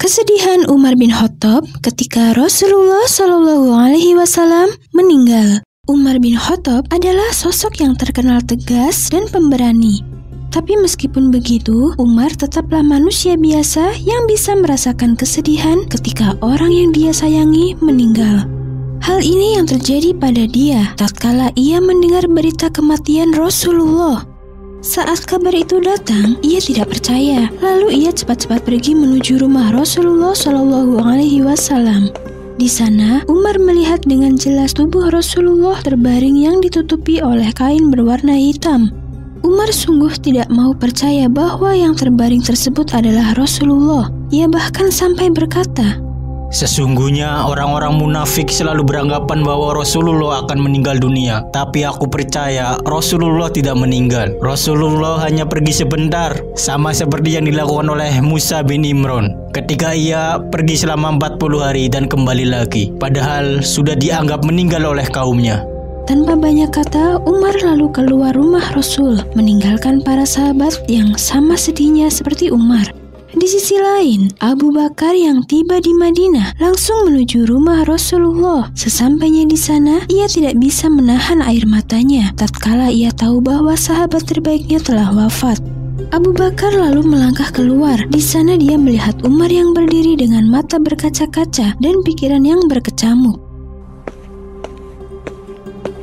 Kesedihan Umar bin Khattab ketika Rasulullah Shallallahu Alaihi Wasallam meninggal. Umar bin Khattab adalah sosok yang terkenal tegas dan pemberani. Tapi meskipun begitu, Umar tetaplah manusia biasa yang bisa merasakan kesedihan ketika orang yang dia sayangi meninggal. Hal ini yang terjadi pada dia tatkala ia mendengar berita kematian Rasulullah. Saat kabar itu datang, ia tidak percaya. Lalu ia cepat-cepat pergi menuju rumah Rasulullah Shallallahu Alaihi Wasallam. Di sana, Umar melihat dengan jelas tubuh Rasulullah terbaring yang ditutupi oleh kain berwarna hitam. Umar sungguh tidak mau percaya bahwa yang terbaring tersebut adalah Rasulullah. Ia bahkan sampai berkata, "Sesungguhnya orang-orang munafik selalu beranggapan bahwa Rasulullah akan meninggal dunia. Tapi aku percaya Rasulullah tidak meninggal. Rasulullah hanya pergi sebentar, sama seperti yang dilakukan oleh Musa bin Imran ketika ia pergi selama 40 hari dan kembali lagi, padahal sudah dianggap meninggal oleh kaumnya." Tanpa banyak kata, Umar lalu keluar rumah Rasul, meninggalkan para sahabat yang sama sedihnya seperti Umar. Di sisi lain, Abu Bakar yang tiba di Madinah langsung menuju rumah Rasulullah. Sesampainya di sana, ia tidak bisa menahan air matanya tatkala ia tahu bahwa sahabat terbaiknya telah wafat. Abu Bakar lalu melangkah keluar. Di sana dia melihat Umar yang berdiri dengan mata berkaca-kaca dan pikiran yang berkecamuk.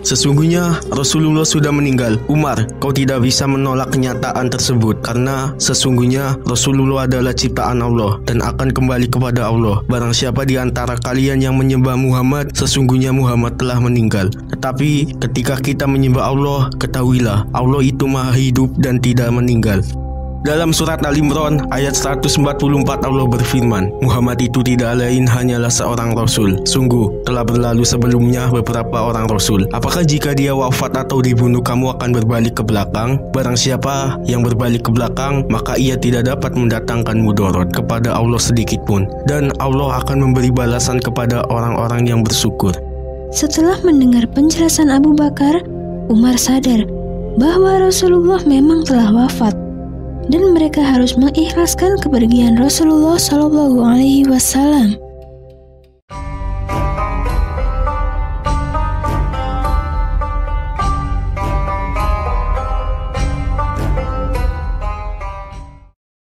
"Sesungguhnya Rasulullah sudah meninggal. Umar, kau tidak bisa menolak kenyataan tersebut karena sesungguhnya Rasulullah adalah ciptaan Allah dan akan kembali kepada Allah. Barang siapa di antara kalian yang menyembah Muhammad, sesungguhnya Muhammad telah meninggal. Tetapi ketika kita menyembah Allah, ketahuilah Allah itu maha hidup dan tidak meninggal." Dalam surat Al-Imran ayat 144 Allah berfirman, "Muhammad itu tidak lain hanyalah seorang Rasul. Sungguh telah berlalu sebelumnya beberapa orang Rasul. Apakah jika dia wafat atau dibunuh kamu akan berbalik ke belakang? Barang siapa yang berbalik ke belakang, maka ia tidak dapat mendatangkan mudarat kepada Allah sedikit pun. Dan Allah akan memberi balasan kepada orang-orang yang bersyukur." Setelah mendengar penjelasan Abu Bakar, Umar sadar bahwa Rasulullah memang telah wafat dan mereka harus mengikhlaskan kepergian Rasulullah Shallallahu Alaihi Wasallam.